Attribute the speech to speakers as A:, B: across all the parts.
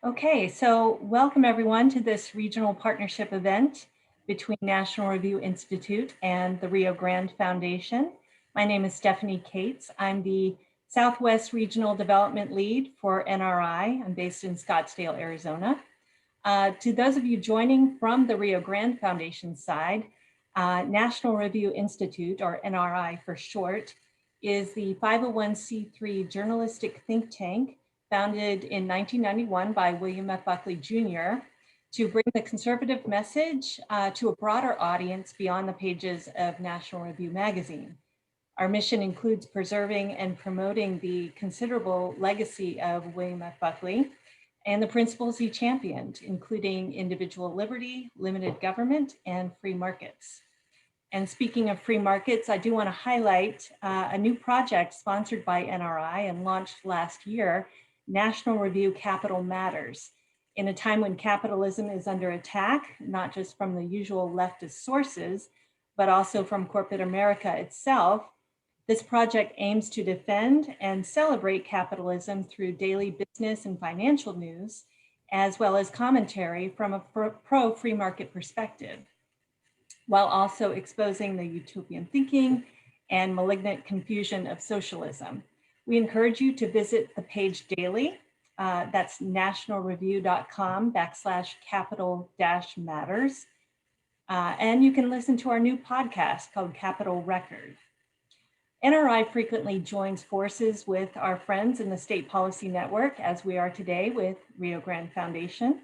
A: Okay, so welcome everyone to this regional partnership event between National Review Institute and the Rio Grande Foundation. My name is Stephanie Cates. I'm the Southwest Regional Development Lead for NRI. I'm based in Scottsdale, Arizona. To those of you joining from the Rio Grande Foundation side, National Review Institute, or NRI for short, is the 501c3 journalistic think tank founded in 1991 by William F. Buckley Jr. to bring the conservative message to a broader audience beyond the pages of National Review magazine. Our mission includes preserving and promoting the considerable legacy of William F. Buckley and the principles he championed, including individual liberty, limited government, and free markets. And speaking of free markets, I do want to highlight a new project sponsored by NRI and launched last year, National Review Capital Matters. In a time when capitalism is under attack, not just from the usual leftist sources, but also from corporate America itself, this project aims to defend and celebrate capitalism through daily business and financial news, as well as commentary from a pro-free market perspective, while also exposing the utopian thinking and malignant confusion of socialism. We encourage you to visit the page daily. That's nationalreview.com/capital-matters. And you can listen to our new podcast called Capital Record. NRI frequently joins forces with our friends in the State Policy Network, as we are today with Rio Grande Foundation.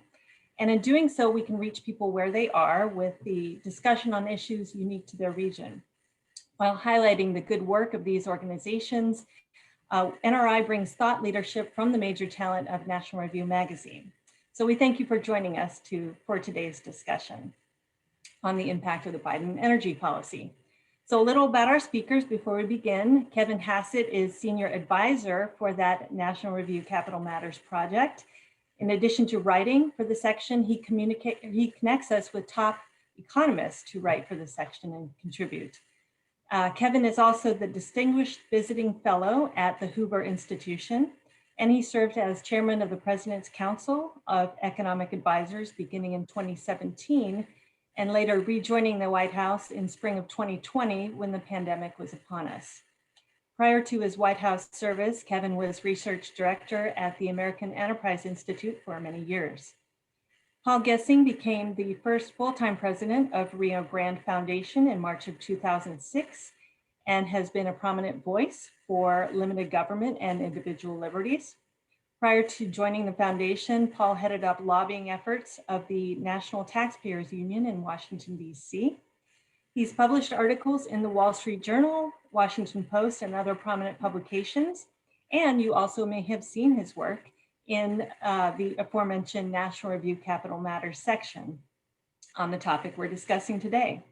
A: And in doing so, we can reach people where they are with the discussion on issues unique to their region. While highlighting the good work of these organizations, NRI brings thought leadership from the major talent of National Review magazine. So we thank you for joining us for today's discussion on the impact of the Biden energy policy. So a little about our speakers before we begin. Kevin Hassett is Senior Advisor for that National Review Capital Matters project. In addition to writing for the section, he connects us with top economists who write for the section and contribute. Kevin is also the Distinguished Visiting Fellow at the Hoover Institution, and he served as Chairman of the President's Council of Economic Advisors beginning in 2017, and later rejoining the White House in spring of 2020 when the pandemic was upon us. Prior to his White House service, Kevin was research director at the American Enterprise Institute for many years. Paul Gessing became the first full-time president of Rio Grande Foundation in March of 2006 and has been a prominent voice for limited government and individual liberties. Prior to joining the foundation, Paul headed up lobbying efforts of the National Taxpayers Union in Washington, D.C. He's published articles in the Wall Street Journal, Washington Post, and other prominent publications. And you also may have seen his work in the aforementioned National Review Capital Matters section on the topic we're discussing today.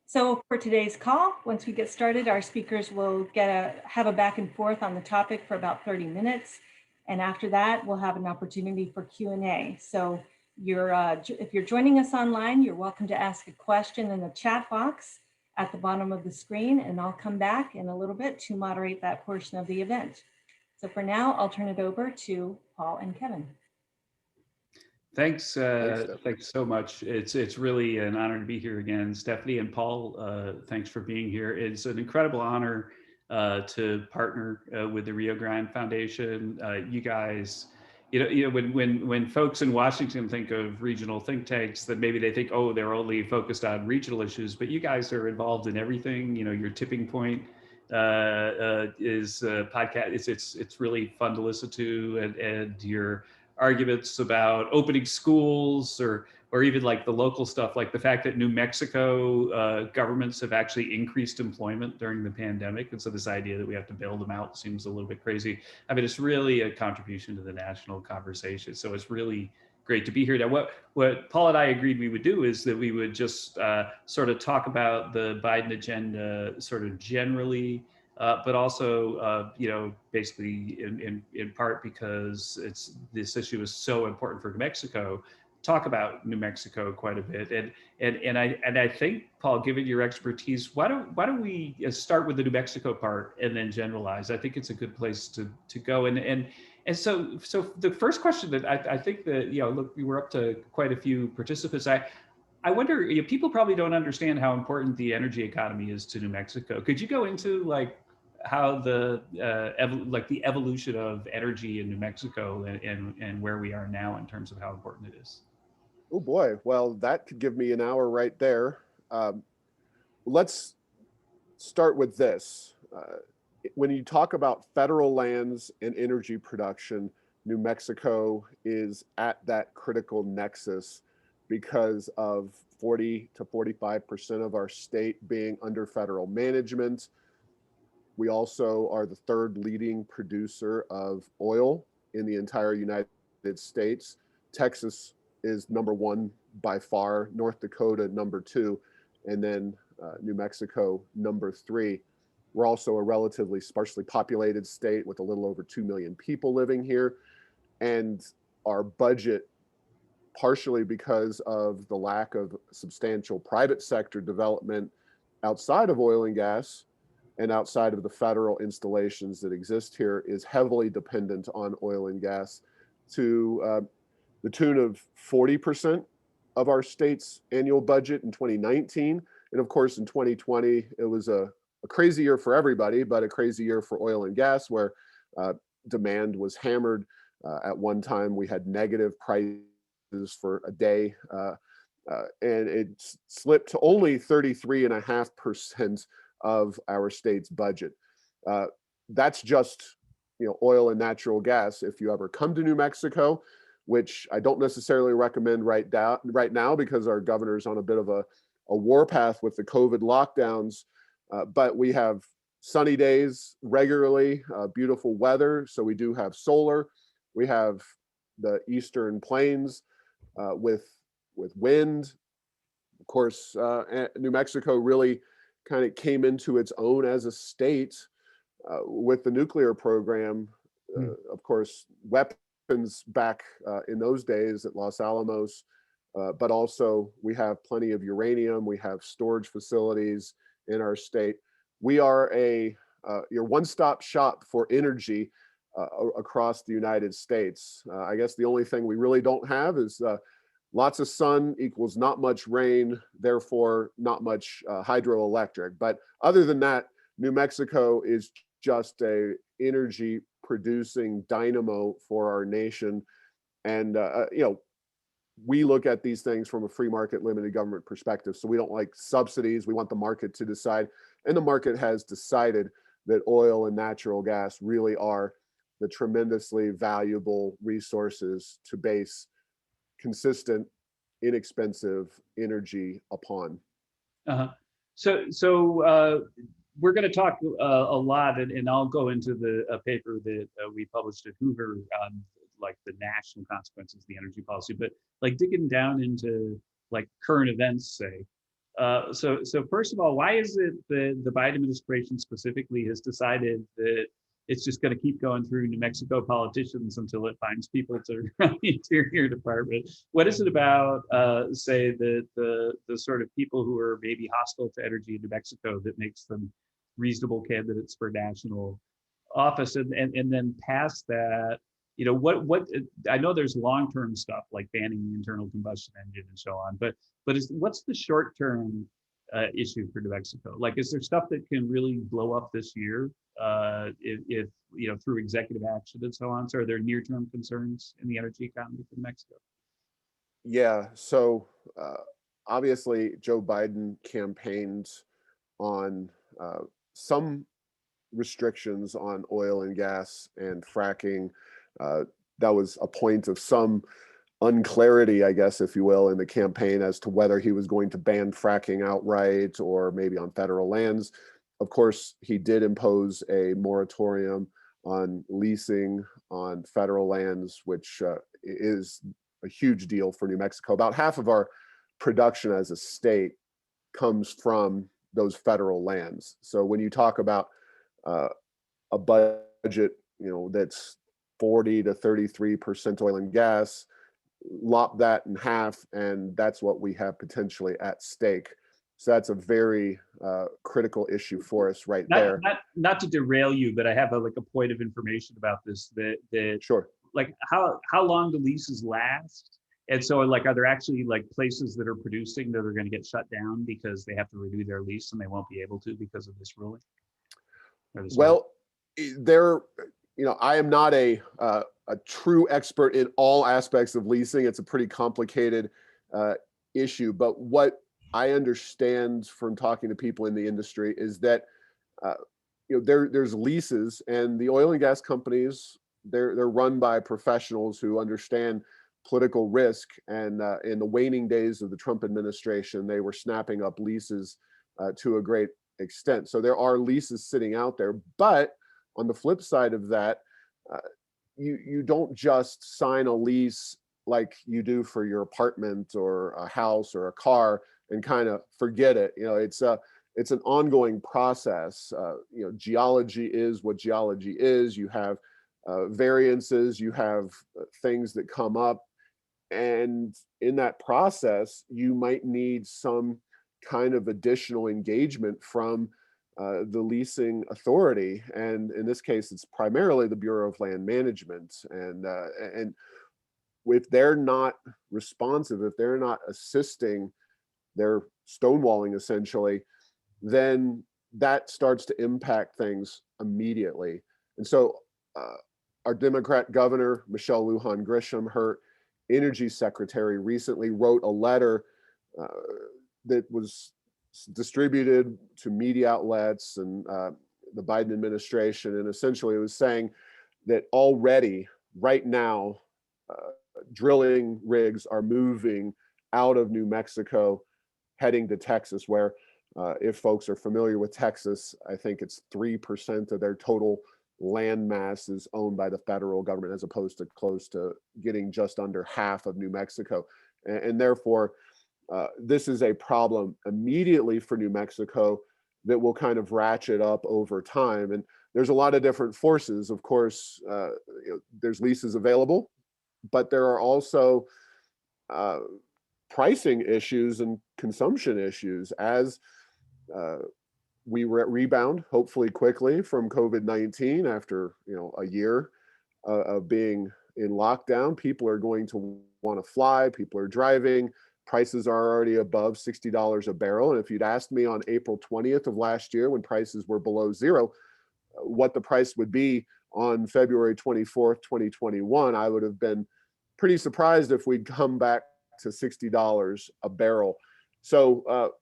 A: So for today's call, once we get started, our speakers will have a back and forth on the topic for about 30 minutes. And after that, we'll have an opportunity for Q&A. So if you're joining us online, you're welcome to ask a question in the chat box at the bottom of the screen, and I'll come back in a little bit to moderate that portion of the event. So for now, I'll turn it over to Paul and Kevin.
B: Thanks so much. It's really an honor to be here again. Stephanie and Paul, thanks for being here. It's an incredible honor to partner with the Rio Grande Foundation. You guys, when folks in Washington think of regional think tanks, that maybe they think, oh, they're only focused on regional issues, but you guys are involved in everything. Your Tipping Point is a podcast. It's really fun to listen to, and your arguments about opening schools or even like the local stuff, like the fact that New Mexico governments have actually increased employment during the pandemic. And so this idea that we have to bail them out seems a little bit crazy. I mean, it's really a contribution to the national conversation. So it's really great to be here. Now, what Paul and I agreed we would do is that we would just sort of talk about the Biden agenda sort of generally, but also, basically in part because this issue is so important for New Mexico, talk about New Mexico quite a bit. And I think, Paul, given your expertise, why don't we start with the New Mexico part and then generalize? I think it's a good place to go. And And so the first question that I think that, look, we were up to quite a few participants. I wonder, people probably don't understand how important the energy economy is to New Mexico. Could you go into like how the the evolution of energy in New Mexico and where we are now in terms of how important it is?
C: Oh boy, well, that could give me an hour right there. Let's start with this. When you talk about federal lands and energy production, New Mexico is at that critical nexus because of 40 to 45% of our state being under federal management. We also are the third leading producer of oil in the entire United States. Texas is number one by far, North Dakota number two, and then New Mexico number three. We're also a relatively sparsely populated state with a little over 2 million people living here. And our budget, partially because of the lack of substantial private sector development outside of oil and gas and outside of the federal installations that exist here, is heavily dependent on oil and gas to the tune of 40% of our state's annual budget in 2019. And of course, in 2020, it was a crazy year for everybody, but a crazy year for oil and gas, where demand was hammered. At one time, we had negative prices for a day, and it slipped to only 33.5% of our state's budget. That's just oil and natural gas. If you ever come to New Mexico, which I don't necessarily recommend right now because our governor's on a bit of a warpath with the COVID lockdowns, but we have sunny days regularly, beautiful weather. So we do have solar. We have the Eastern Plains with wind. Of course, New Mexico really kind of came into its own as a state with the nuclear program. Of course, weapons back in those days at Los Alamos, but also we have plenty of uranium. We have storage facilities in our state. We are your one-stop shop for energy across the United States. I guess the only thing we really don't have is lots of sun equals not much rain, therefore not much hydroelectric. But other than that, New Mexico is just a energy producing dynamo for our nation. And we look at these things from a free market limited government perspective. So we don't like subsidies. We want the market to decide. And the market has decided that oil and natural gas really are the tremendously valuable resources to base consistent, inexpensive energy upon.
B: Uh-huh. So we're going to talk a lot, and I'll go into the paper that we published at Hoover on like the national consequences of the energy policy, but like digging down into like current events, say. So first of all, why is it that the Biden administration specifically has decided that it's just going to keep going through New Mexico politicians until it finds people to run the Interior Department? What is it about, say, the sort of people who are maybe hostile to energy in New Mexico that makes them reasonable candidates for national office? And then past that, what I know there's long-term stuff like banning the internal combustion engine and so on, but what's the short-term issue for New Mexico? Like, is there stuff that can really blow up this year if through executive action and so on? So are there near-term concerns in the energy economy for New Mexico?
C: Yeah, so obviously Joe Biden campaigned on some restrictions on oil and gas and fracking. That was a point of some unclarity, I guess, if you will, in the campaign as to whether he was going to ban fracking outright or maybe on federal lands. Of course, he did impose a moratorium on leasing on federal lands, which is a huge deal for New Mexico. About half of our production as a state comes from those federal lands. So when you talk about a budget, that's 40 to 33% oil and gas, lop that in half, and that's what we have potentially at stake. So that's a very critical issue for us right there.
B: Not to derail you, but I have like a point of information about this, that
C: Sure.
B: like how long do leases last? And so like, are there actually like places that are producing that are going to get shut down because they have to renew their lease and they won't be able to because of this ruling?
C: Well, there, I am not a true expert in all aspects of leasing. It's a pretty complicated issue, but what I understand from talking to people in the industry is that there's leases, and the oil and gas companies, they're run by professionals who understand political risk. And in the waning days of the Trump administration, they were snapping up leases to a great extent. So there are leases sitting out there, but on the flip side of that, you don't just sign a lease like you do for your apartment or a house or a car and kind of forget it. It's an ongoing process. Geology is what geology is. You have variances, you have things that come up, and in that process, you might need some kind of additional engagement from the leasing authority. And in this case, it's primarily the Bureau of Land Management. And if they're not responsive, if they're not assisting, they're stonewalling essentially, then that starts to impact things immediately. And so our Democrat governor, Michelle Lujan Grisham, her energy secretary, recently wrote a letter that was distributed to media outlets and the Biden administration. And essentially it was saying that already right now, drilling rigs are moving out of New Mexico, heading to Texas, where if folks are familiar with Texas, I think it's 3% of their total land mass is owned by the federal government, as opposed to close to getting just under half of New Mexico. And therefore, this is a problem immediately for New Mexico that will kind of ratchet up over time. And there's a lot of different forces. Of course, there's leases available, but there are also pricing issues and consumption issues as we rebound, hopefully quickly, from COVID-19 after a year of being in lockdown. People are going to want to fly. People are driving. Prices are already above $60 a barrel. And if you'd asked me on April 20th of last year, when prices were below zero, what the price would be on February 24th, 2021, I would have been pretty surprised if we'd come back to $60 a barrel. So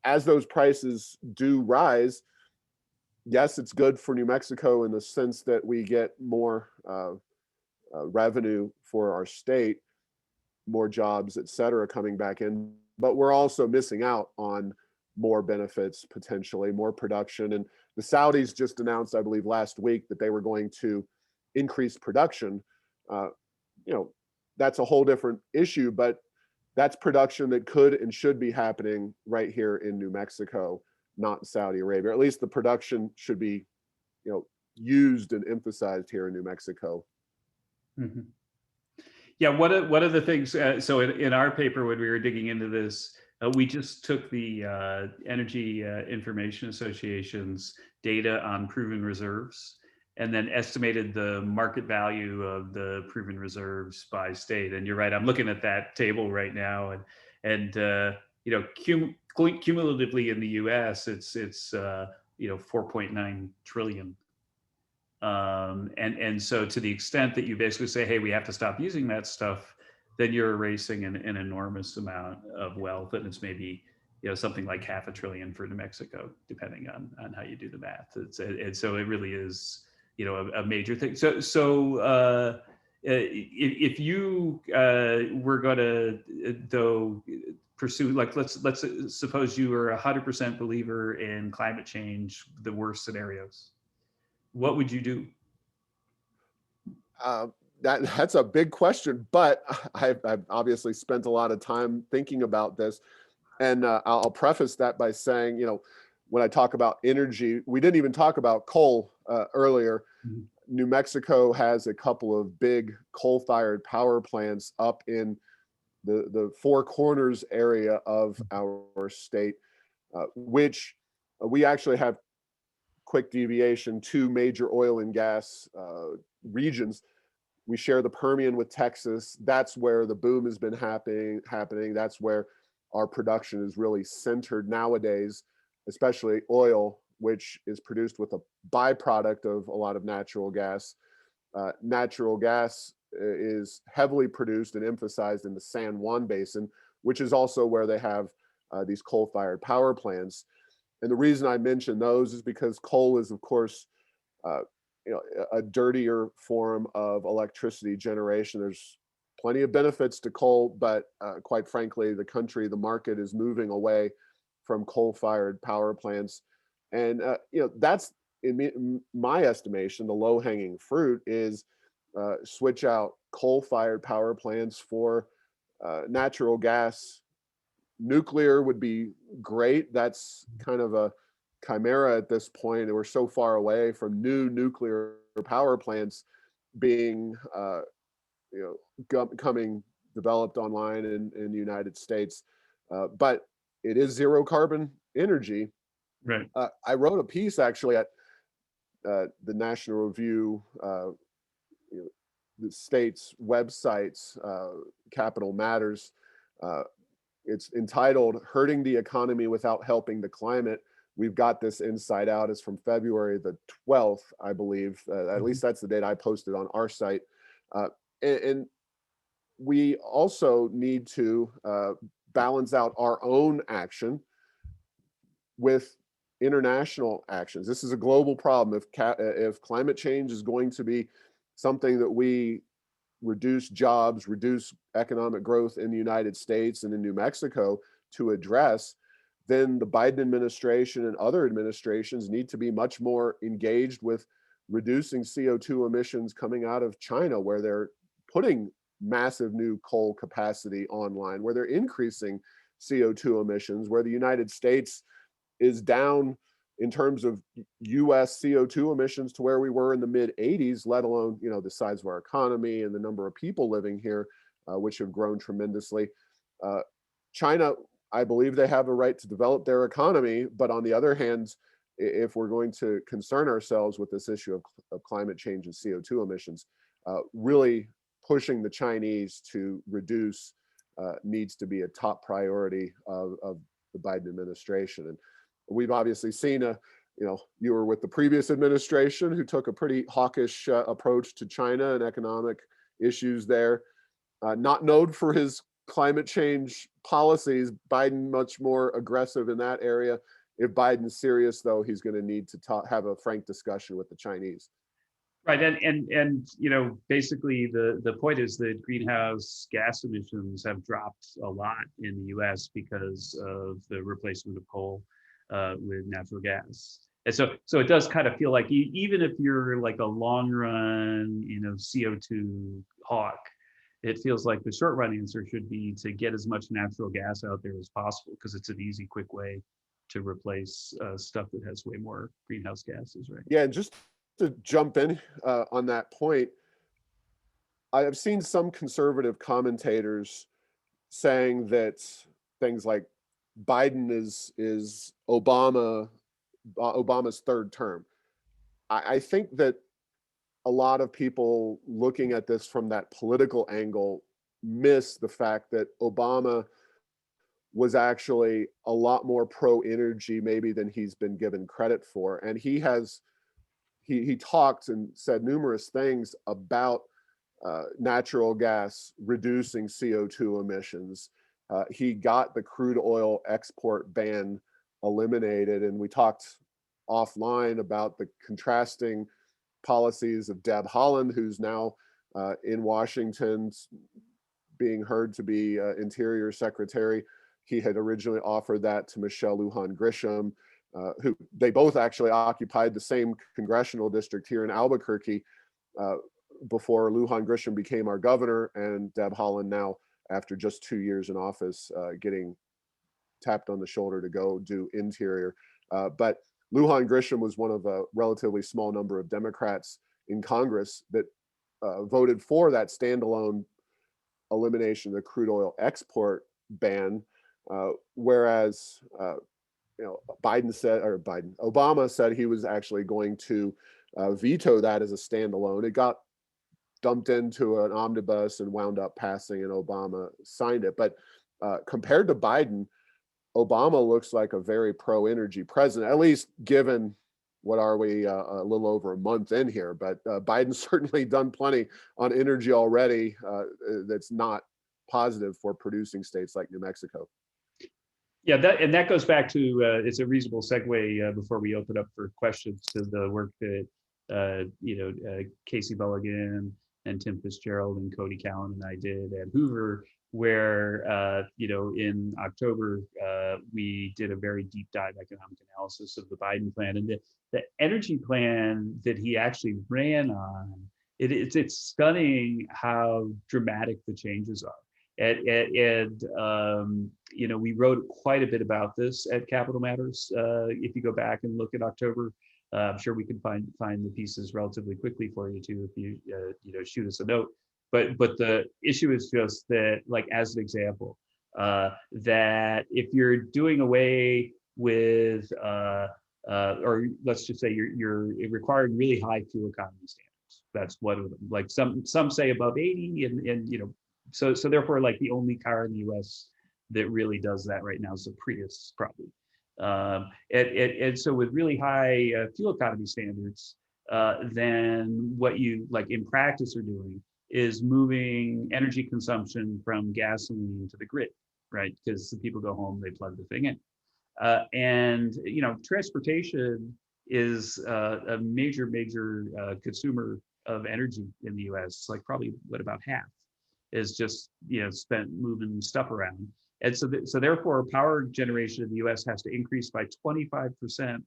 C: as those prices do rise, yes, it's good for New Mexico in the sense that we get more revenue for our state, more jobs, et cetera, coming back in. But we're also missing out on more benefits, potentially more production. And the Saudis just announced, I believe, last week that they were going to increase production. That's a whole different issue, but that's production that could and should be happening right here in New Mexico, not in Saudi Arabia. Or at least the production should be, used and emphasized here in New Mexico.
B: Mm-hmm. Yeah, one of the things, so in our paper, when we were digging into this, we just took the Energy Information Association's data on proven reserves and then estimated the market value of the proven reserves by state. And you're right, I'm looking at that table right now, and cumulatively in the U.S., it's 4.9 trillion. And so to the extent that you basically say, hey, we have to stop using that stuff, then you're erasing an enormous amount of wealth. And it's maybe, something like $500 billion for New Mexico, depending on how you do the math. And so it really is, a major thing. So if you were going to, though, pursue, like, let's suppose you were 100% believer in climate change, the worst scenarios, what would you do?
C: That's a big question, but I've obviously spent a lot of time thinking about this. And I'll preface that by saying, when I talk about energy, we didn't even talk about coal earlier. Mm-hmm. New Mexico has a couple of big coal-fired power plants up in the Four Corners area of our state. which we actually have, quick deviation, two major oil and gas regions. We share the Permian with Texas. That's where the boom has been happening. That's where our production is really centered nowadays, especially oil, which is produced with a byproduct of a lot of natural gas. Natural gas is heavily produced and emphasized in the San Juan Basin, which is also where they have these coal-fired power plants. And the reason I mention those is because coal is, of course, a dirtier form of electricity generation. There's plenty of benefits to coal, but quite frankly, the market is moving away from coal-fired power plants. And that's, in my estimation, the low-hanging fruit is switch out coal-fired power plants for natural gas. Nuclear would be great. That's kind of a chimera at this point, and we're so far away from new nuclear power plants being coming developed online in the United States. But it is zero carbon energy.
B: Right.
C: I wrote a piece actually at the National Review, the state's websites, Capital Matters. It's entitled "Hurting the Economy Without Helping the Climate." We've got this inside out. It's from February the 12th, I believe. At least that's the date I posted on our site. And we also need to balance out our own action with international actions. This is a global problem. If climate change is going to be something that we reduce jobs, reduce economic growth in the United States and in New Mexico to address, then the Biden administration and other administrations need to be much more engaged with reducing CO2 emissions coming out of China, where they're putting massive new coal capacity online, where they're increasing CO2 emissions, where the United States is down in terms of US CO2 emissions to where we were in the mid 80s, let alone, the size of our economy and the number of people living here, which have grown tremendously. China, I believe they have a right to develop their economy, but on the other hand, if we're going to concern ourselves with this issue of climate change and CO2 emissions, really pushing the Chinese to reduce needs to be a top priority of the Biden administration. And we've obviously seen you were with the previous administration who took a pretty hawkish approach to China and economic issues there. Not known for his climate change policies, Biden much more aggressive in that area. If Biden's serious, though, he's going to need to have a frank discussion with the Chinese.
B: Right, and basically the point is that greenhouse gas emissions have dropped a lot in the U.S. because of the replacement of coal with natural gas. And so it does kind of feel like even if you're like a long run, CO2 hawk, it feels like the short run answer should be to get as much natural gas out there as possible, because it's an easy, quick way to replace stuff that has way more greenhouse gases, right?
C: Yeah, and just to jump in on that point, I have seen some conservative commentators saying that things like Biden is Obama's third term. I think that a lot of people looking at this from that political angle miss the fact that Obama was actually a lot more pro-energy maybe than he's been given credit for. And he talked and said numerous things about natural gas reducing CO2 emissions. He got the crude oil export ban eliminated. And we talked offline about the contrasting policies of Deb Haaland, who's now in Washington, being heard to be Interior Secretary. He had originally offered that to Michelle Lujan Grisham, who they both actually occupied the same congressional district here in Albuquerque before Lujan Grisham became our governor, and Deb Haaland now, after just 2 years in office, getting tapped on the shoulder to go do Interior. But Lujan Grisham was one of a relatively small number of Democrats in Congress that voted for that standalone elimination of the crude oil export ban, whereas Obama said he was actually going to veto that as a standalone. It got dumped into an omnibus and wound up passing, and Obama signed it. But compared to Biden, Obama looks like a very pro-energy president, at least given what are we, a little over a month in here. But Biden's certainly done plenty on energy already that's not positive for producing states like New Mexico.
B: Yeah, that goes back to it's a reasonable segue before we open up for questions to the work that Casey Mulligan and Tim Fitzgerald and Cody Callan and I did at Hoover, where in October we did a very deep dive economic analysis of the Biden plan, and the energy plan that he actually ran on. It's stunning how dramatic the changes are. We wrote quite a bit about this at Capital Matters. If you go back and look at October, I'm sure we can find the pieces relatively quickly for you too, if you shoot us a note. But the issue is just that, like, as an example, that if you're doing away with, or let's just say you're requiring really high fuel economy standards. That's one of them. Like some say above 80, and so therefore, like, the only car in the U.S. that really does that right now is a Prius, probably. And so with really high fuel economy standards, then what you, like, in practice are doing is moving energy consumption from gasoline to the grid, right? Because the people go home, they plug the thing in. And transportation is a major consumer of energy in the U.S. Like probably about half is just spent moving stuff around. And so therefore, power generation in the U.S. has to increase by 25%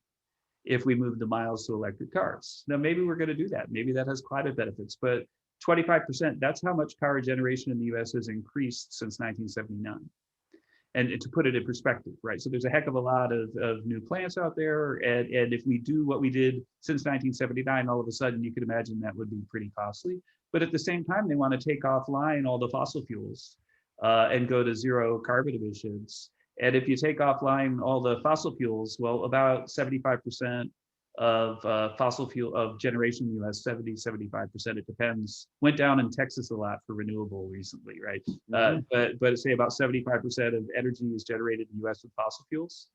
B: if we move the miles to electric cars. Now, maybe we're going to do that. Maybe that has climate benefits, but 25%, that's how much power generation in the U.S. has increased since 1979. And to put it in perspective, right? So there's a heck of a lot of new plants out there. And if we do what we did since 1979, all of a sudden you could imagine that would be pretty costly. But at the same time, they want to take offline all the fossil fuels and go to zero carbon emissions. And if you take offline all the fossil fuels, well, about 75% of fossil fuel of generation in the US, 75%, it depends, went down in Texas a lot for renewable recently, right? But say about 75% of energy is generated in the US with fossil fuels.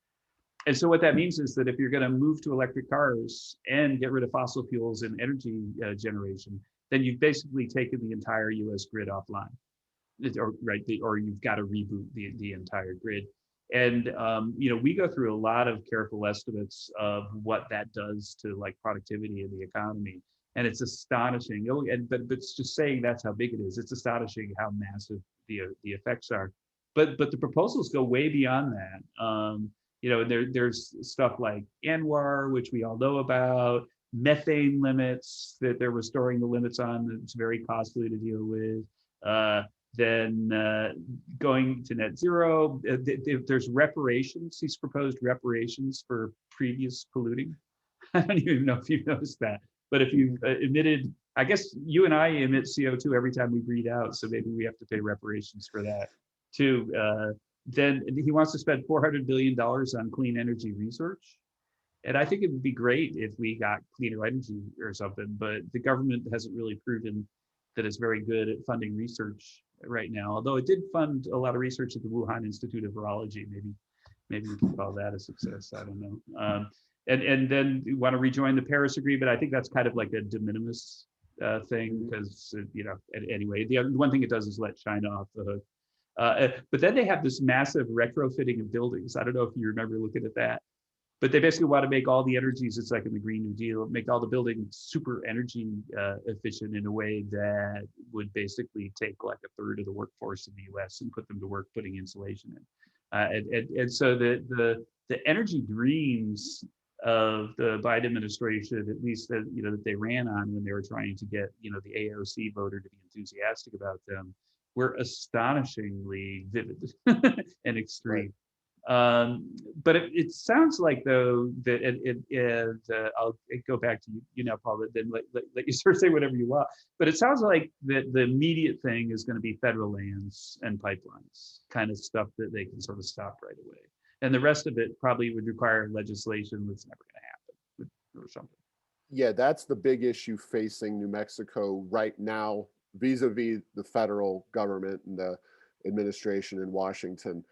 B: And so what that means is that if you're going to move to electric cars and get rid of fossil fuels in energy generation, then you've basically taken the entire US grid offline, or you've got to reboot the entire grid. And we go through a lot of careful estimates of what that does to, like, productivity in the economy, and it's astonishing. But it's just saying that's how big it is. It's astonishing how massive the effects are. But the proposals go way beyond that. There's stuff like ANWR, which we all know about, methane limits that they're restoring the limits on. It's very costly to deal with. Then going to net zero, there's reparations. He's proposed reparations for previous polluting. I don't even know if you've noticed that, but if you've emitted, I guess you and I emit CO2 every time we breathe out, so maybe we have to pay reparations for that too. Then he wants to spend $400 billion on clean energy research. And I think it would be great if we got cleaner energy or something, but the government hasn't really proven that it's very good at funding research right now, although it did fund a lot of research at the Wuhan Institute of Virology. Maybe we can call that a success. I don't know. And then we want to rejoin the Paris Agreement. I think that's kind of like a de minimis thing, because anyway, the one thing it does is let China off the hook. But then they have this massive retrofitting of buildings. I don't know if you remember looking at that. But they basically want to make all the energies, it's like in the Green New Deal, make all the buildings super energy efficient in a way that would basically take like a third of the workforce in the US and put them to work putting insulation in. And so the energy dreams of the Biden administration, at least that they ran on when they were trying to get the AOC voter to be enthusiastic about them, were astonishingly vivid and extreme. Right. But it sounds like, though, that I'll go back to you now, Paul, then let you sort of say whatever you want. But it sounds like that the immediate thing is going to be federal lands and pipelines, kind of stuff that they can sort of stop right away. And the rest of it probably would require legislation that's never going to happen or something.
C: Yeah, that's the big issue facing New Mexico right now, vis-a-vis the federal government and the administration in Washington.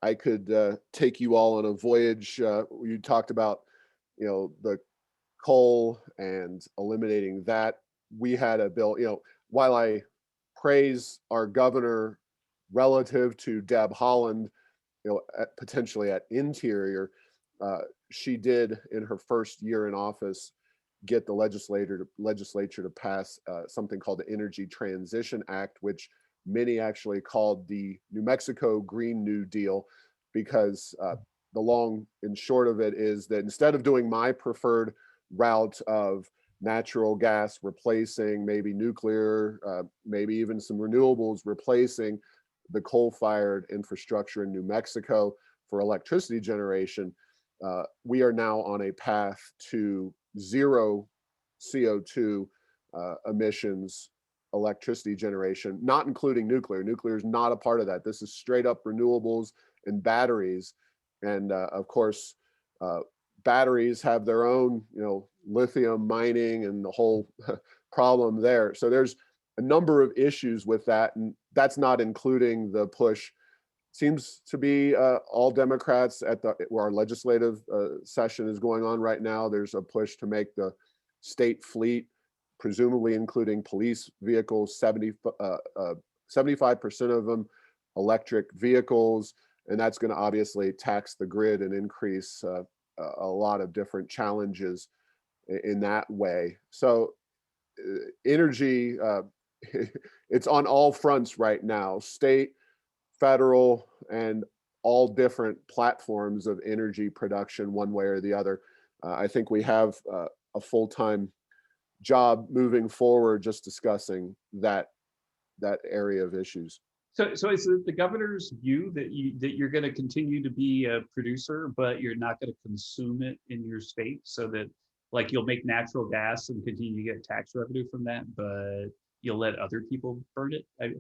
C: I could take you all on a voyage. You talked about, the coal and eliminating that. We had a bill, while I praise our governor relative to Deb Haaland, potentially at Interior, uh, she did in her first year in office get the legislature to pass something called the Energy Transition Act, which many actually called the New Mexico Green New Deal, because the long and short of it is that instead of doing my preferred route of natural gas replacing maybe nuclear, maybe even some renewables replacing the coal-fired infrastructure in New Mexico for electricity generation, we are now on a path to zero CO2 emissions electricity generation, not including nuclear. Nuclear is not a part of that. This is straight up renewables and batteries. And of course, batteries have their own, lithium mining and the whole problem there. So there's a number of issues with that. And that's not including the push. Seems to be all Democrats where our legislative session is going on right now. There's a push to make the state fleet, presumably including police vehicles, 75% of them electric vehicles. And that's going to obviously tax the grid and increase a lot of different challenges in that way. So energy, it's on all fronts right now, state, federal, and all different platforms of energy production one way or the other. I think we have a full-time job moving forward just discussing that area of issues.
B: So is it the governor's view that you're going to continue to be a producer, but you're not going to consume it in your state, so that like you'll make natural gas and continue to get tax revenue from that, but you'll let other people burn it?
C: I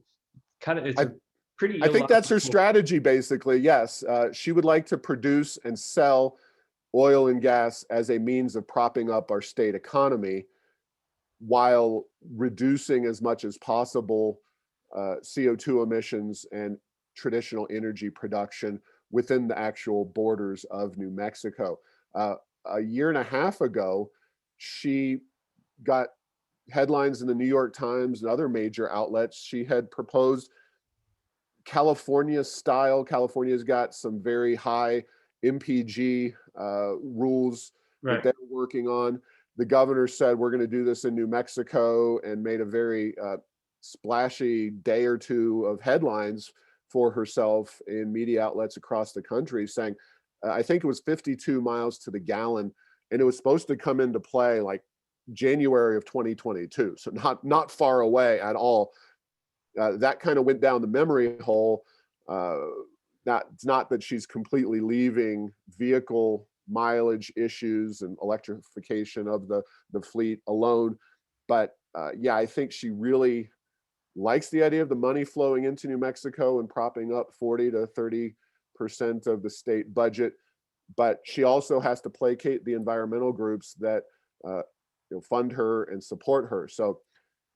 C: think that's her strategy, basically. Yes, she would like to produce and sell oil and gas as a means of propping up our state economy, while reducing as much as possible CO2 emissions and traditional energy production within the actual borders of New Mexico. A year and a half ago, she got headlines in the New York Times and other major outlets. She had proposed California style. California's got some very high MPG rules that they're working on. The governor said, we're going to do this in New Mexico, and made a very splashy day or two of headlines for herself in media outlets across the country, saying, I think it was 52 miles to the gallon, and it was supposed to come into play like January of 2022. So not far away at all. That kind of went down the memory hole. It's not that she's completely leaving vehicle mileage issues and electrification of the fleet alone, but yeah, I think she really likes the idea of the money flowing into New Mexico and propping up 40 to 30% of the state budget. But she also has to placate the environmental groups that fund her and support her. So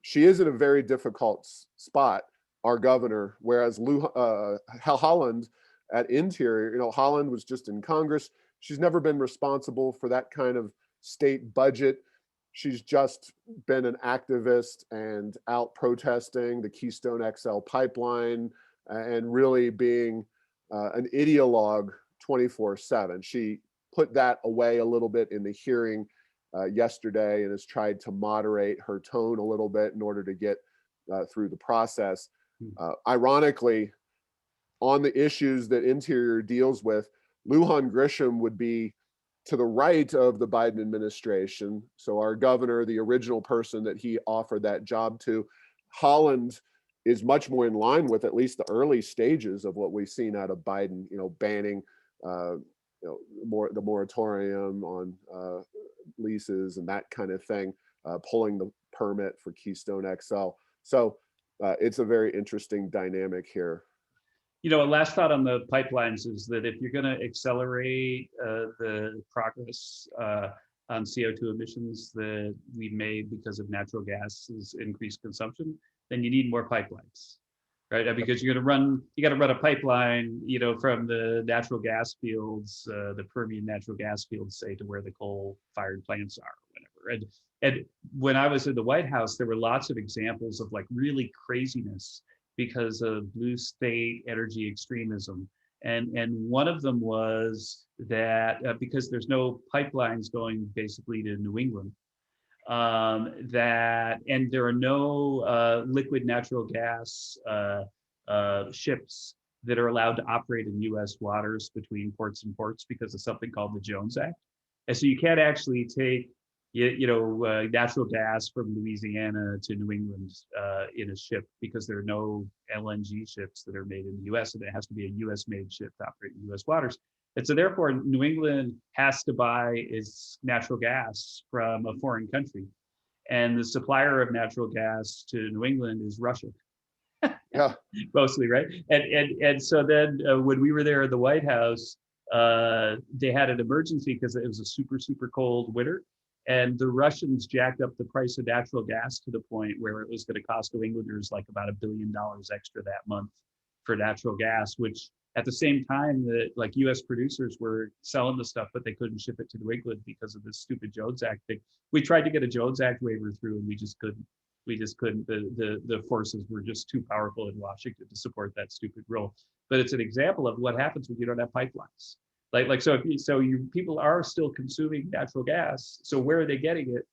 C: she is in a very difficult spot, our governor, whereas Haaland at Interior, Haaland was just in Congress. She's never been responsible for that kind of state budget. She's just been an activist and out protesting the Keystone XL pipeline and really being an ideologue 24/7. She put that away a little bit in the hearing yesterday and has tried to moderate her tone a little bit in order to get through the process. Ironically, on the issues that Interior deals with, Lujan Grisham would be to the right of the Biden administration. So our governor, the original person that he offered that job to, Haaland is much more in line with at least the early stages of what we've seen out of Biden, banning the moratorium on leases and that kind of thing, pulling the permit for Keystone XL. So it's a very interesting dynamic here.
B: A last thought on the pipelines is that if you're going to accelerate the progress on CO2 emissions that we made because of natural gas's increased consumption, then you need more pipelines, right? Because you got to run a pipeline, from the natural gas fields, the Permian natural gas fields, say, to where the coal-fired plants are, or whatever. And when I was in the White House, there were lots of examples of like really craziness because of blue state energy extremism. And one of them was that because there's no pipelines going basically to New England, and there are no liquid natural gas ships that are allowed to operate in U.S. waters between ports and ports because of something called the Jones Act. And so you can't actually take natural gas from Louisiana to New England in a ship because there are no LNG ships that are made in the U.S. and it has to be a U.S. made ship to operate in U.S. waters. And so therefore, New England has to buy its natural gas from a foreign country. And the supplier of natural gas to New England is Russia.
C: Yeah.
B: Mostly, right? And so then when we were there at the White House, they had an emergency because it was a super, super cold winter. And the Russians jacked up the price of natural gas to the point where it was going to cost New Englanders like about $1 billion extra that month for natural gas, which at the same time that like US producers were selling the stuff, but they couldn't ship it to New England because of this stupid Jones Act thing. We tried to get a Jones Act waiver through and we just couldn't. The forces were just too powerful in Washington to support that stupid rule. But it's an example of what happens when you don't have pipelines. So people are still consuming natural gas. So where are they getting it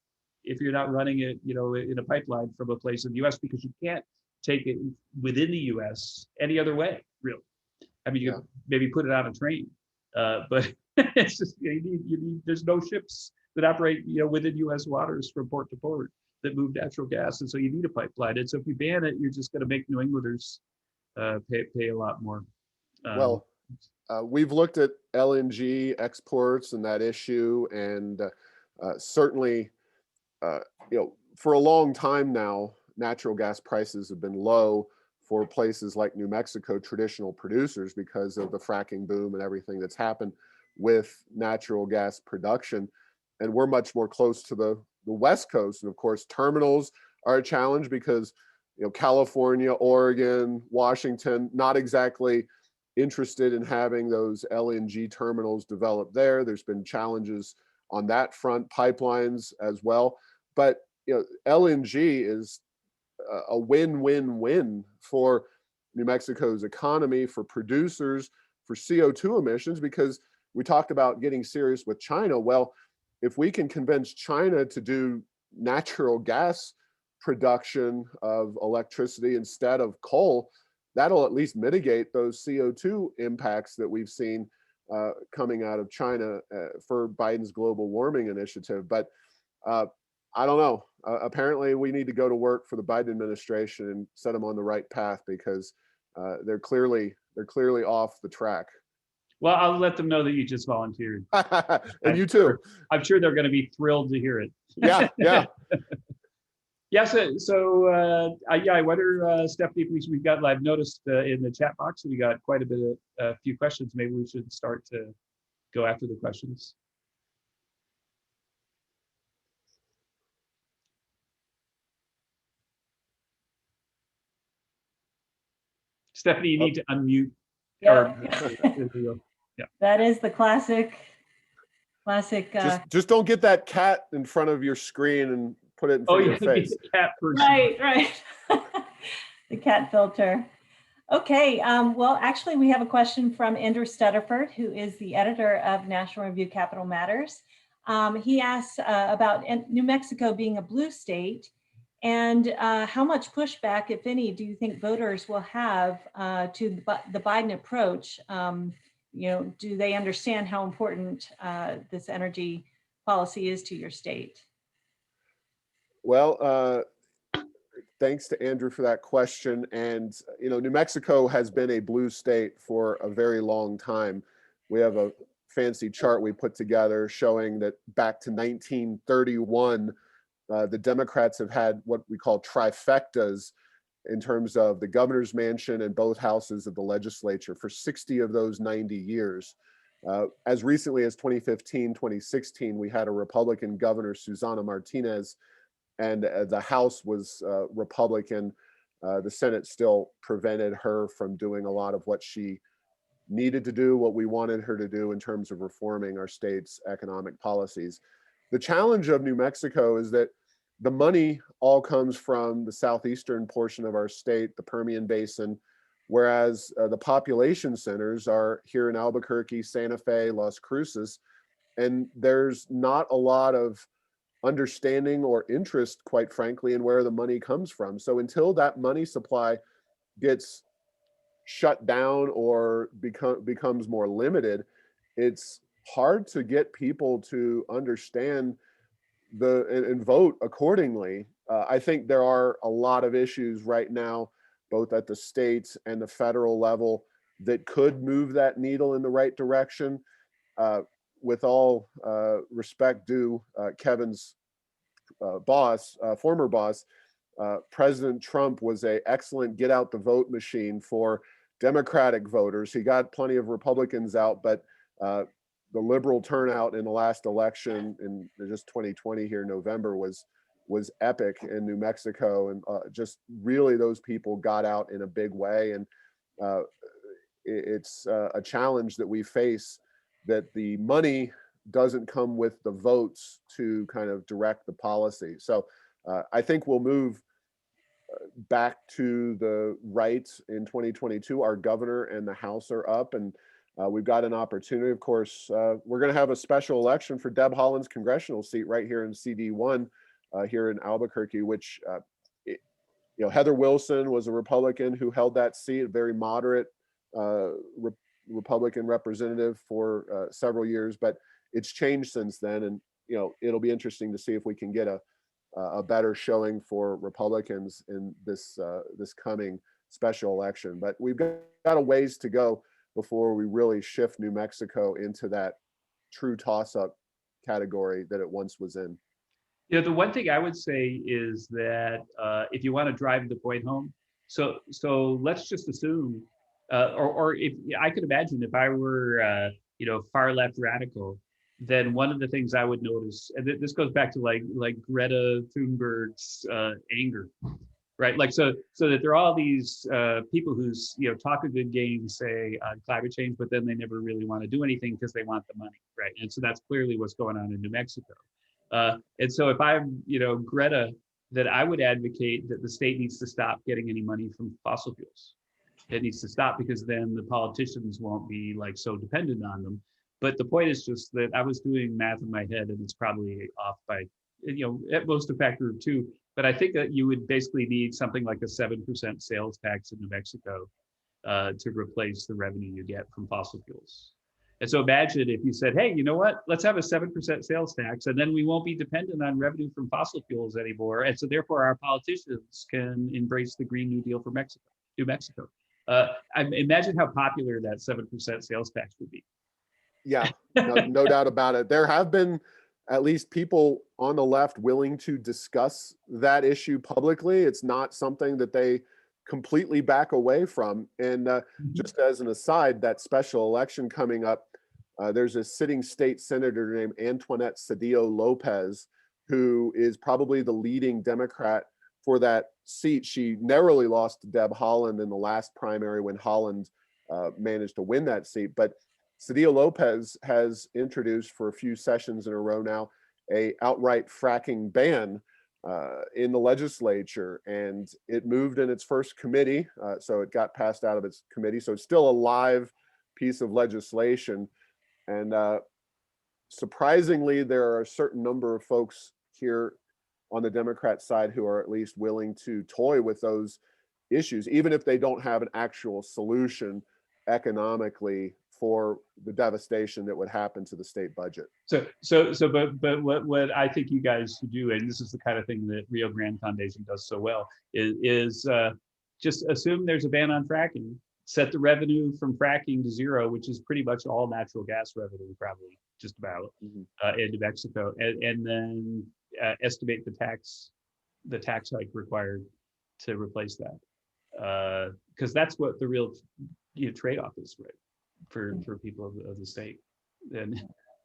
B: if you're not running it, in a pipeline from a place in the U.S. because you can't take it within the U.S. any other way, really. I mean, you could maybe put it on a train, but it's just you need. There's no ships that operate, within U.S. waters from port to port that move natural gas, and so you need a pipeline. And so if you ban it, you're just going to make New Englanders pay a lot more.
C: We've looked at LNG exports and that issue, and certainly, for a long time now, natural gas prices have been low for places like New Mexico, traditional producers, because of the fracking boom and everything that's happened with natural gas production. And we're much more close to the West Coast. And of course, terminals are a challenge because, California, Oregon, Washington, not exactly interested in having those LNG terminals developed there. There's been challenges on that front, pipelines as well. But LNG is a win-win-win for New Mexico's economy, for producers, for CO2 emissions, because we talked about getting serious with China. Well, if we can convince China to do natural gas production of electricity instead of coal, that'll at least mitigate those CO2 impacts that we've seen coming out of China for Biden's global warming initiative. But I don't know. Apparently, we need to go to work for the Biden administration and set them on the right path because they're clearly off the track.
B: Well, I'll let them know that you just volunteered.
C: And you too.
B: I'm sure they're going to be thrilled to hear it.
C: Yeah.
B: Yeah, so I wonder, Stephanie, we've got, I've noticed in the chat box, we got quite a bit of a few questions. Maybe we should start to go after the questions. Stephanie, you need to unmute.
A: Yeah.
B: Yeah.
A: That is the classic.
C: Just don't get that cat in front of your screen and put it in front of your face.
B: The cat person.
A: Right. The cat filter. Okay, well, actually, we have a question from Andrew Stutterford, who is the editor of National Review Capital Matters. He asks about New Mexico being a blue state, and how much pushback, if any, do you think voters will have to the Biden approach? Do they understand how important this energy policy is to your state?
C: Well, thanks to Andrew for that question. And, New Mexico has been a blue state for a very long time. We have a fancy chart we put together showing that back to 1931, the Democrats have had what we call trifectas in terms of the governor's mansion and both houses of the legislature for 60 of those 90 years. As recently as 2015, 2016, we had a Republican governor, Susana Martinez, and the House was Republican. The Senate still prevented her from doing a lot of what she needed to do, what we wanted her to do in terms of reforming our state's economic policies. The challenge of New Mexico is that the money all comes from the southeastern portion of our state, the Permian Basin, whereas the population centers are here in Albuquerque, Santa Fe, Las Cruces, and there's not a lot of understanding or interest, quite frankly, in where the money comes from. So until that money supply gets shut down or becomes more limited, it's hard to get people to understand and vote accordingly. I think there are a lot of issues right now, both at the state and the federal level, that could move that needle in the right direction. With all respect due, Kevin's former boss, President Trump was an excellent get out the vote machine for Democratic voters. He got plenty of Republicans out, but the liberal turnout in the last election in just 2020 here in November was epic in New Mexico, and just really those people got out in a big way. And it's a challenge that we face, that the money doesn't come with the votes to kind of direct the policy. So I think we'll move back to the right in 2022. Our governor and the House are up, and we've got an opportunity. Of course, we're going to have a special election for Deb Haaland's congressional seat right here in CD1 here in Albuquerque, which, Heather Wilson was a Republican who held that seat, a very moderate Republican representative for several years, but it's changed since then. And, it'll be interesting to see if we can get a better showing for Republicans in this coming special election. But we've got a ways to go before we really shift New Mexico into that true toss-up category that it once was in.
B: The one thing I would say is that if you want to drive the point home, so let's just assume, or if I could imagine if I were, far left radical, then one of the things I would notice, and this goes back to like Greta Thunberg's anger, right? Like so that there are all these people who's talk a good game, say on climate change, but then they never really want to do anything because they want the money, right? And so that's clearly what's going on in New Mexico. And so if I'm Greta, that I would advocate that the state needs to stop getting any money from fossil fuels. It needs to stop, because then the politicians won't be like so dependent on them. But the point is just that I was doing math in my head, and it's probably off by, at most a factor of 2. But I think that you would basically need something like a 7% sales tax in New Mexico to replace the revenue you get from fossil fuels. And so imagine if you said, hey, you know what, let's have a 7% sales tax, and then we won't be dependent on revenue from fossil fuels anymore. And so therefore our politicians can embrace the Green New Deal for New Mexico. Imagine how popular that 7% sales tax would be.
C: Yeah, no doubt about it. There have been at least people on the left willing to discuss that issue publicly. It's not something that they completely back away from. And just as an aside, that special election coming up, there's a sitting state senator named Antoinette Cedillo Lopez, who is probably the leading Democrat for that seat. She narrowly lost to Deb Haaland in the last primary when Haaland managed to win that seat. But Cedillo Lopez has introduced for a few sessions in a row now a outright fracking ban in the legislature, and it moved in its first committee, so it got passed out of its committee. So it's still a live piece of legislation, and surprisingly, there are a certain number of folks here on the Democrat side who are at least willing to toy with those issues, even if they don't have an actual solution economically for the devastation that would happen to the state budget.
B: But what I think you guys should do, and this is the kind of thing that Rio Grande Foundation does so well, is just assume there's a ban on fracking, set the revenue from fracking to 0, which is pretty much all natural gas revenue, probably just about in New Mexico, and then estimate the tax hike required to replace that. because that's what the real trade-off is, right, for people of the state. And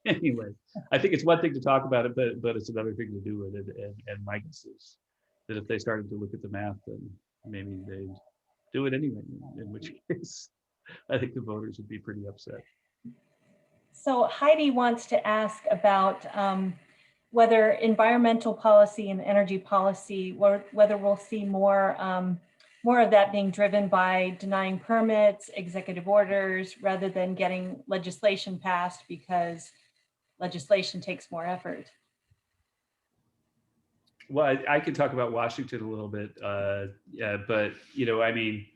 B: anyway, I think it's one thing to talk about it, but it's another thing to do it. And my guess is that if they started to look at the math, then maybe they'd do it anyway, in which case I think the voters would be pretty upset.
A: So Heidi wants to ask about whether environmental policy and energy policy, whether we'll see more of that being driven by denying permits, executive orders, rather than getting legislation passed, because legislation takes more effort.
B: Well, I could talk about Washington a little bit, yeah, but I mean,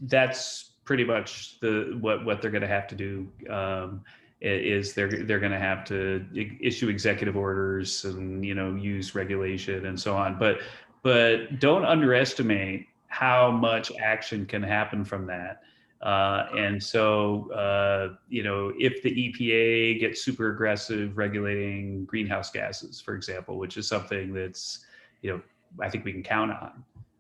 B: that's pretty much what they're going to have to do. Is they're going to have to issue executive orders and use regulation and so on. But don't underestimate how much action can happen from that. And so if the EPA gets super aggressive regulating greenhouse gases, for example, which is something that's I think we can count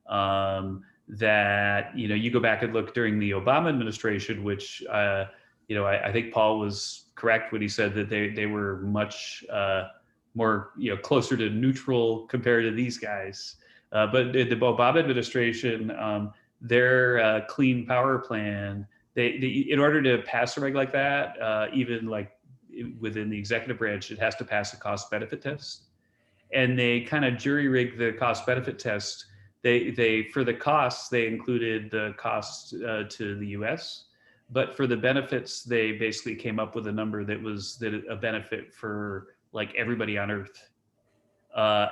B: on. That you go back and look during the Obama administration, which I think Paul was correct when he said that they were much more closer to neutral compared to these guys. But the Obama administration, their clean power plan, they in order to pass a reg like that, even like within the executive branch, it has to pass a cost benefit test, and they kind of jury rigged the cost benefit test. They for the costs, they included the costs to the U.S., but for the benefits, they basically came up with a number that was a benefit for like everybody on Earth,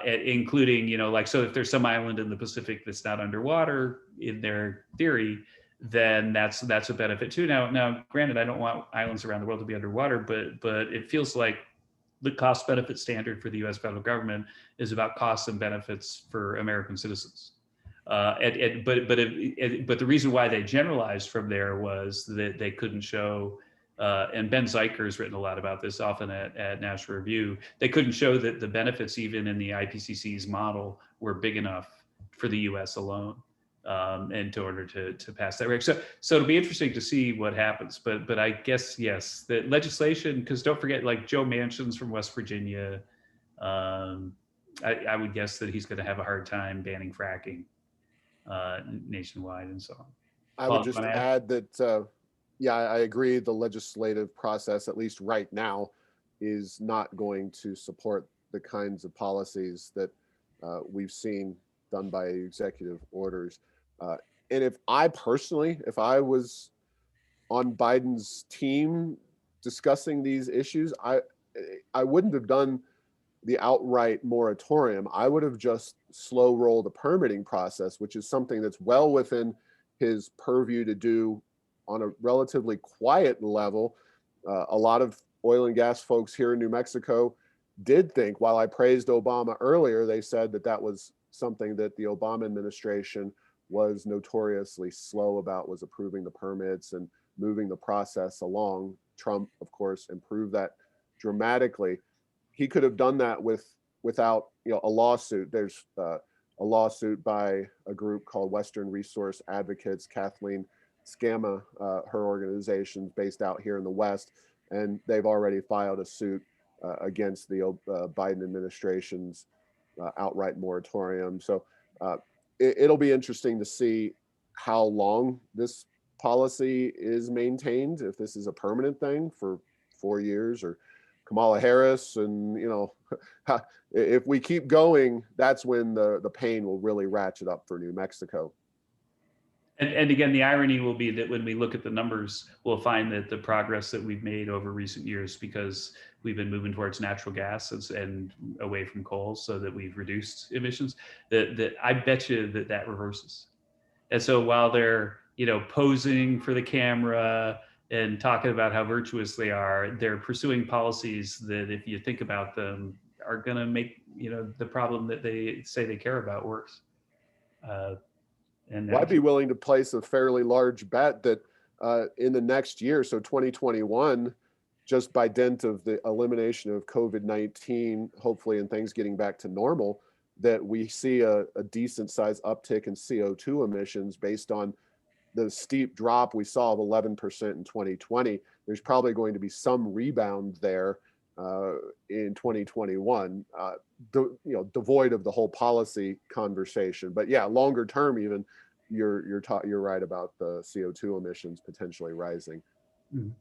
B: including like, so if there's some island in the Pacific that's not underwater, in their theory, then that's a benefit too. Now, granted, I don't want islands around the world to be underwater, but it feels like the cost benefit standard for the U.S. federal government is about costs and benefits for American citizens. But the reason why they generalized from there was that they couldn't show, and Ben Zeiker has written a lot about this, often at National Review, they couldn't show that the benefits even in the IPCC's model were big enough for the US alone, and in order to pass that reg. So it'll be interesting to see what happens, but I guess, yes, the legislation, because don't forget, like Joe Manchin's from West Virginia, I would guess that he's going to have a hard time banning fracking nationwide and so on.
C: I would just add that, yeah, I agree. The legislative process, at least right now, is not going to support the kinds of policies that we've seen done by executive orders. And if I was on Biden's team discussing these issues, I wouldn't have done the outright moratorium. I would have just slow rolled the permitting process, which is something that's well within his purview to do on a relatively quiet level. A lot of oil and gas folks here in New Mexico did think, while I praised Obama earlier, they said that that was something that the Obama administration was notoriously slow about, was approving the permits and moving the process along. Trump, of course, improved that dramatically. He could have done that without a lawsuit. There's a lawsuit by a group called Western Resource Advocates, Kathleen Scamma, her organization based out here in the West, and they've already filed a suit against the Biden administration's outright moratorium. So it'll be interesting to see how long this policy is maintained, if this is a permanent thing for 4 years, or Kamala Harris, and if we keep going, that's when the pain will really ratchet up for New Mexico.
B: And again, the irony will be that when we look at the numbers, we'll find that the progress that we've made over recent years, because we've been moving towards natural gas and away from coal, so that we've reduced emissions, that I bet you that reverses. And so while they're posing for the camera and talking about how virtuous they are, they're pursuing policies that, if you think about them, are going to make the problem that they say they care about worse.
C: Well, I'd be willing to place a fairly large bet that in the next year, so 2021, just by dint of the elimination of COVID-19, hopefully, and things getting back to normal, that we see a decent size uptick in CO2 emissions based on the steep drop we saw of 11% in 2020. There's probably going to be some rebound there in 2021, devoid of the whole policy conversation. But yeah, longer term, even you're right about the CO2 emissions potentially rising.
B: Mhm.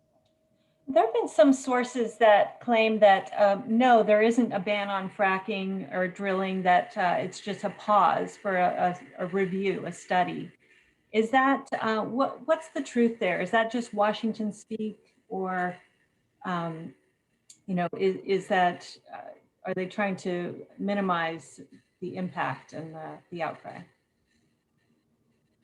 A: There have been some sources that claim that no, there isn't a ban on fracking or drilling, that it's just a pause for a review, a study. Is that, what's the truth there? Is that just Washington speak, or, is that, are they trying to minimize the impact and the outcry?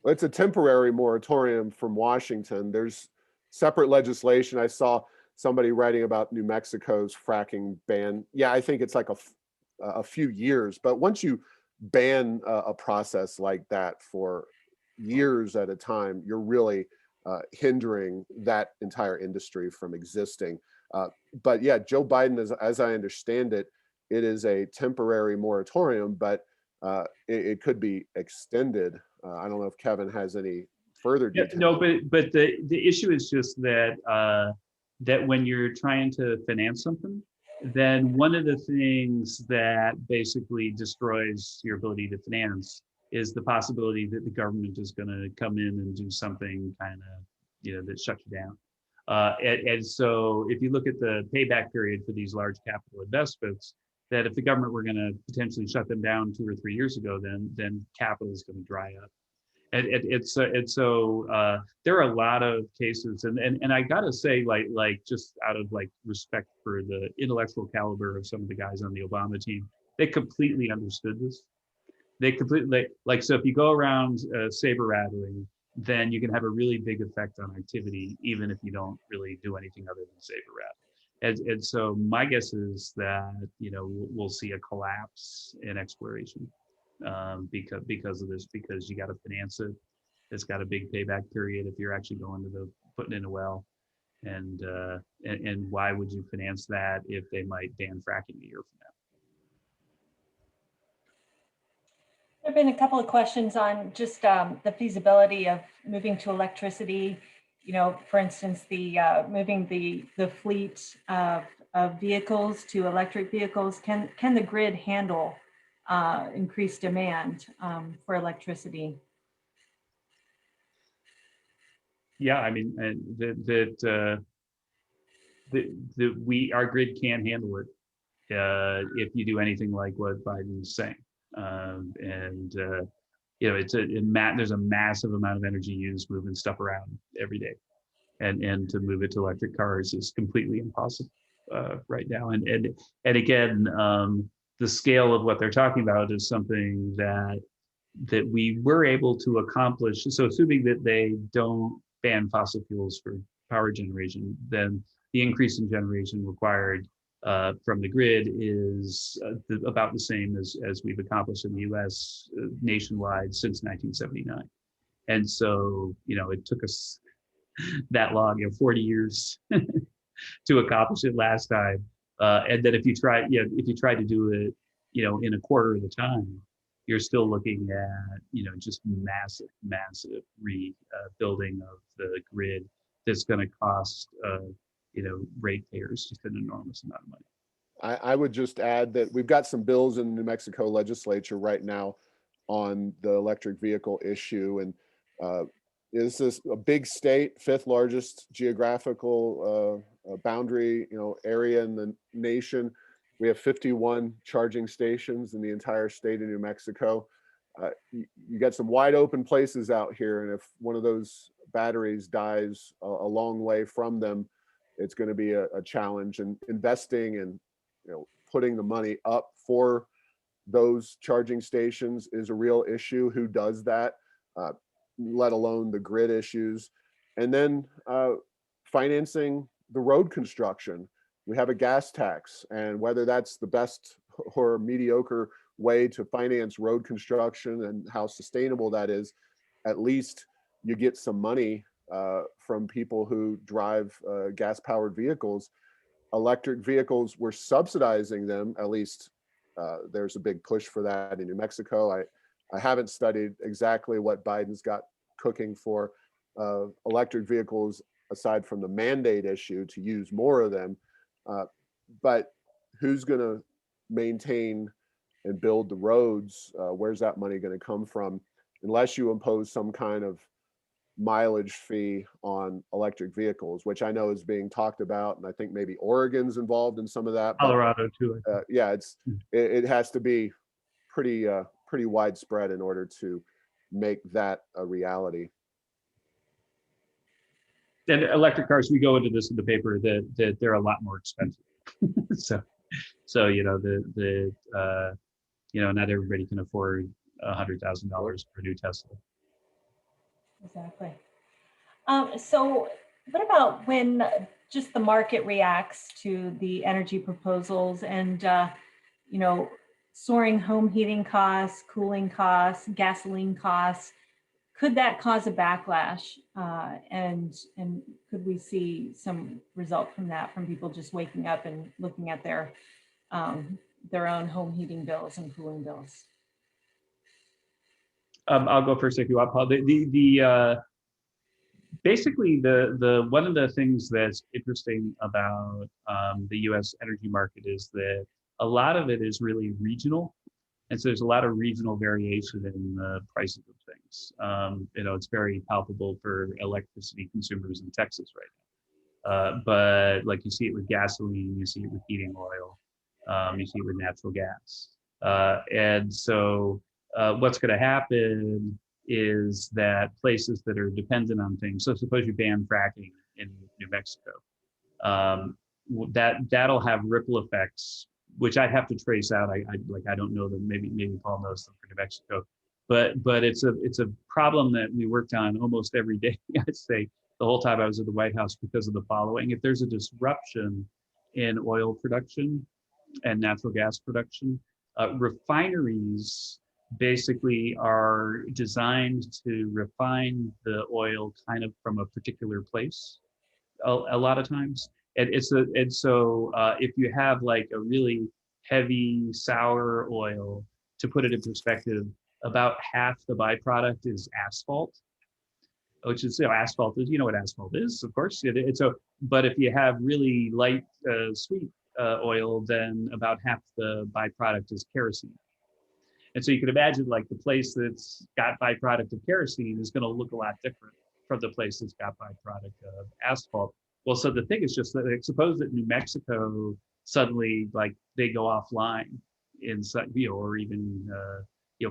C: It's a temporary moratorium from Washington. There's separate legislation. I saw somebody writing about New Mexico's fracking ban. Yeah, I think it's like a few years, but once you ban a process like that for years at a time, you're really hindering that entire industry from existing. But yeah, Joe Biden, as I understand it, it is a temporary moratorium, but it could be extended. I don't know if Kevin has any further
B: Yeah,
C: details.
B: no, but the issue is just that that when you're trying to finance something, then one of the things that basically destroys your ability to finance is the possibility that the government is going to come in and do something kind of, that shuts you down. And so if you look at the payback period for these large capital investments, that if the government were going to potentially shut them down 2 or 3 years ago, then capital is going to dry up. There are a lot of cases, and I gotta say, like just out of like respect for the intellectual caliber of some of the guys on the Obama team, they completely understood this. They completely, like, so if you go around saber rattling, then you can have a really big effect on activity, even if you don't really do anything other than saber rattle. And so my guess is that we'll see a collapse in exploration because of this, because you got to finance it. It's got a big payback period if you're actually going to putting in a well, and why would you finance that if they might ban fracking a year from now?
A: There have been a couple of questions on just the feasibility of moving to electricity. For instance, the moving the fleet of vehicles to electric vehicles. Can the grid handle increased demand for electricity?
B: Yeah, I mean, our grid can handle it if you do anything like what Biden's saying. There's a massive amount of energy used moving stuff around every day, and to move it to electric cars is completely impossible right now. And again, the scale of what they're talking about is something that we were able to accomplish. So assuming that they don't ban fossil fuels for power generation, then the increase in generation required from the grid is about the same as we've accomplished in the US nationwide since 1979. And so, it took us that long, 40 years to accomplish it last time. And then if you try to do it, in a quarter of the time, you're still looking at, just massive rebuilding of the grid that's going to cost, ratepayers just an enormous amount of money.
C: I would just add that we've got some bills in the New Mexico legislature right now on the electric vehicle issue. And is this a big state, fifth largest geographical boundary, area in the nation? We have 51 charging stations in the entire state of New Mexico. You got some wide open places out here, and if one of those batteries dies a long way from them, it's going to be a challenge. And investing and putting the money up for those charging stations is a real issue. Who does that? Let alone the grid issues. And then financing the road construction. We have a gas tax, and whether that's the best or mediocre way to finance road construction and how sustainable that is, at least you get some money from people who drive gas-powered vehicles. Electric vehicles, we're subsidizing them, at least There's a big push for that in New Mexico. I haven't studied exactly what Biden's got cooking for electric vehicles, aside from the mandate issue to use more of them. But who's going to maintain and build the roads? Where's that money going to come from? Unless you impose some kind of mileage fee on electric vehicles, which I know is being talked about, and I think maybe Oregon's involved in some of that. But,
B: Colorado too.
C: yeah, it has to be pretty widespread in order to make that a reality.
B: And electric cars, we go into this in the paper that they're a lot more expensive. so you know not everybody can afford $100,000 for a new Tesla.
A: Exactly. So what about when just the market reacts to the energy proposals and, soaring home heating costs, cooling costs, gasoline costs? Could that cause a backlash? And could we see some result from that, from people just waking up and looking at their own home heating bills and cooling bills?
B: I'll go first if you want, Paul. Basically, the one of the things that's interesting about the U.S. energy market is that a lot of it is really regional, and so there's a lot of regional variation in the prices of things. It's very palpable for electricity consumers in Texas right now, but like you see it with gasoline, you see it with heating oil, you see it with natural gas, and so what's going to happen is that places that are dependent on things, so suppose you ban fracking in New Mexico, that'll have ripple effects, which I'd have to trace out. I don't know them. Maybe Paul knows them for New Mexico, but it's a problem that we worked on almost every day. I'd say the whole time I was at the White House, because of the following: if there's a disruption in oil production and natural gas production, refineries basically are designed to refine the oil kind of from a particular place a lot of times. And so if you have like a really heavy sour oil, to put it in perspective, about half the byproduct is asphalt, which is, asphalt is, what asphalt is, of course. But if you have really light, sweet oil, then about half the byproduct is kerosene. And so you can imagine, like, the place that's got byproduct of kerosene is going to look a lot different from the place that's got byproduct of asphalt. Well, so the thing is just that, like, suppose that New Mexico suddenly, like, they go offline or even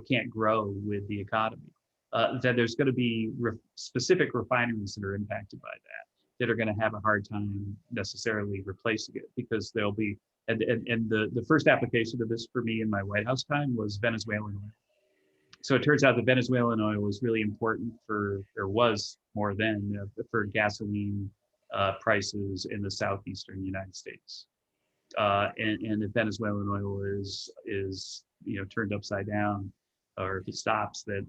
B: can't grow with the economy. Then there's going to be specific refineries that are impacted by that are going to have a hard time necessarily replacing it, because there'll be, and the first application of this for me in my White House time was Venezuelan oil. So it turns out that Venezuelan oil was really important was more than for gasoline prices in the southeastern United States. And if Venezuelan oil is turned upside down, or if it stops, then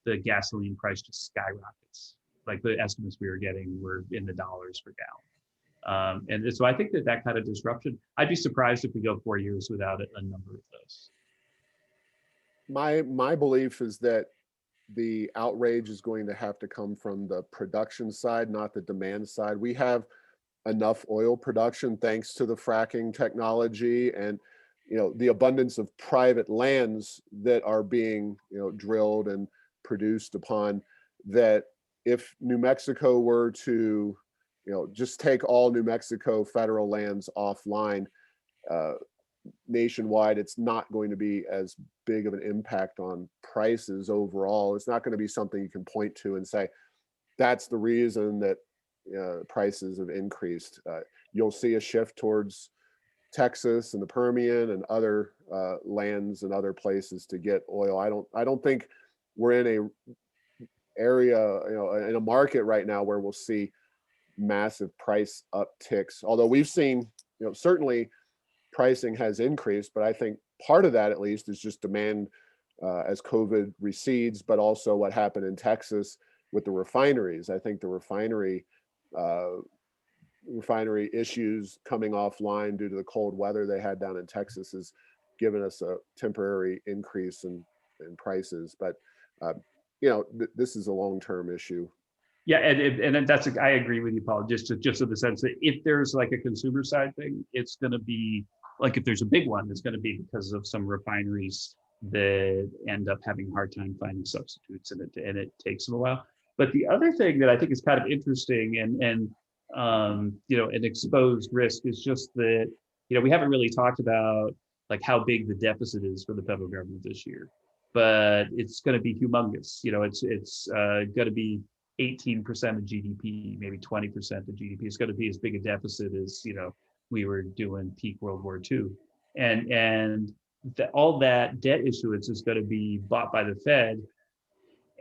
B: the gasoline price just skyrockets. Like, the estimates we were getting were in the dollars per gallon. And so I think that kind of disruption, I'd be surprised if we go 4 years without a number of those.
C: My belief is that the outrage is going to have to come from the production side, not the demand side. We have enough oil production thanks to the fracking technology and the abundance of private lands that are being drilled and produced upon, that if New Mexico were to just take all New Mexico federal lands offline, nationwide, it's not going to be as big of an impact on prices overall. It's not going to be something you can point to and say, that's the reason that prices have increased. You'll see a shift towards Texas and the Permian and other lands and other places to get oil. I don't think we're in a area, in a market right now where we'll see massive price upticks. Although we've seen, certainly pricing has increased, but I think part of that, at least, is just demand as COVID recedes, but also what happened in Texas with the refineries. I think the refinery issues coming offline due to the cold weather they had down in Texas is given us a temporary increase in prices. But this is a long-term issue.
B: Yeah, and that's I agree with you, Paul. Just in the sense that if there's like a consumer side thing, it's going to be like if there's a big one, it's going to be because of some refineries that end up having a hard time finding substitutes, and it takes them a while. But the other thing that I think is kind of interesting and an exposed risk is just that we haven't really talked about like how big the deficit is for the federal government this year, but it's going to be humongous. It's going to be 18% of GDP, maybe 20% of GDP. It's going to be as big a deficit as we were doing peak World War II, and all that debt issuance is going to be bought by the Fed.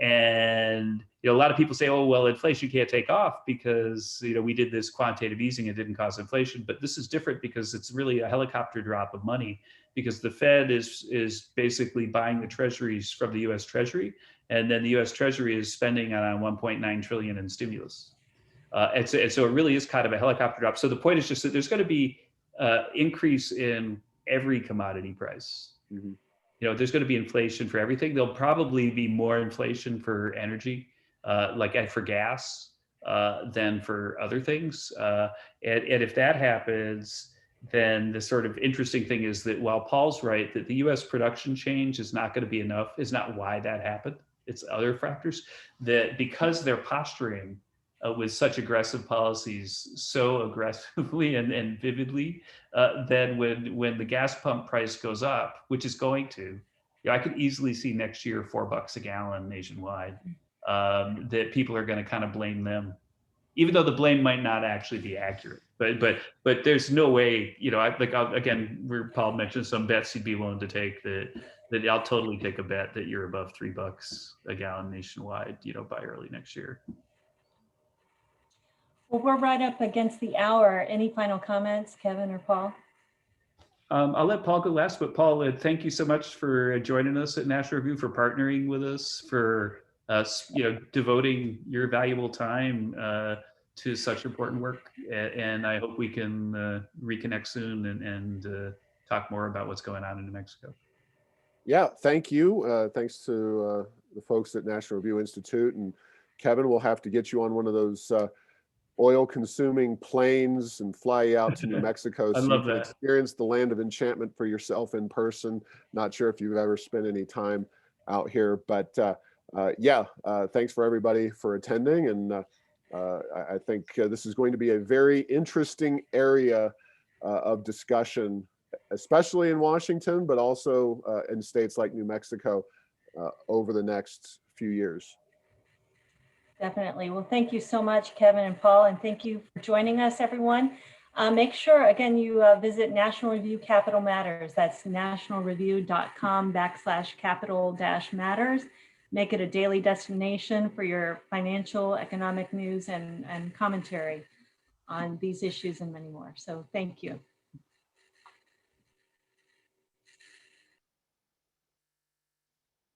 B: And a lot of people say, oh well, inflation can't take off because we did this quantitative easing, it didn't cause inflation. But this is different because it's really a helicopter drop of money, because the Fed is basically buying the treasuries from the U.S. Treasury, and then the U.S. Treasury is spending on 1.9 trillion in stimulus. And so it really is kind of a helicopter drop. So the point is just that there's going to be increase in every commodity price.
C: Mm-hmm.
B: There's going to be inflation for everything. There'll probably be more inflation for energy, like for gas, than for other things. And if that happens, then the sort of interesting thing is that while Paul's right that the U.S. production change is not going to be enough, is not why that happened. It's other factors that because they're posturing with such aggressive policies, so aggressively and vividly, then when the gas pump price goes up, which is going to, I could easily see next year $4 a gallon nationwide, that people are going to kind of blame them, even though the blame might not actually be accurate. But there's no way, again, where Paul mentioned some bets he'd be willing to take, that I'll totally take a bet that you're above $3 a gallon nationwide, by early next year.
A: Well, we're right up against the hour. Any final comments, Kevin or Paul?
B: I'll let Paul go last, but Paul, thank you so much for joining us at National Review, for partnering with us, for devoting your valuable time to such important work. And I hope we can reconnect soon and talk more about what's going on in New Mexico.
C: Yeah, thank you. Thanks to the folks at National Review Institute. And Kevin, we'll have to get you on one of those oil-consuming planes and fly you out to New Mexico so you can experience the land of enchantment for yourself in person. Not sure if you've ever spent any time out here, but thanks for everybody for attending. And I think this is going to be a very interesting area of discussion, especially in Washington, but also in states like New Mexico over the next few years.
A: Definitely. Well, thank you so much, Kevin and Paul, and thank you for joining us, everyone. Make sure, again, you visit National Review Capital Matters. That's nationalreview.com/capital-matters. Make it a daily destination for your financial, economic news and commentary on these issues and many more. So thank you.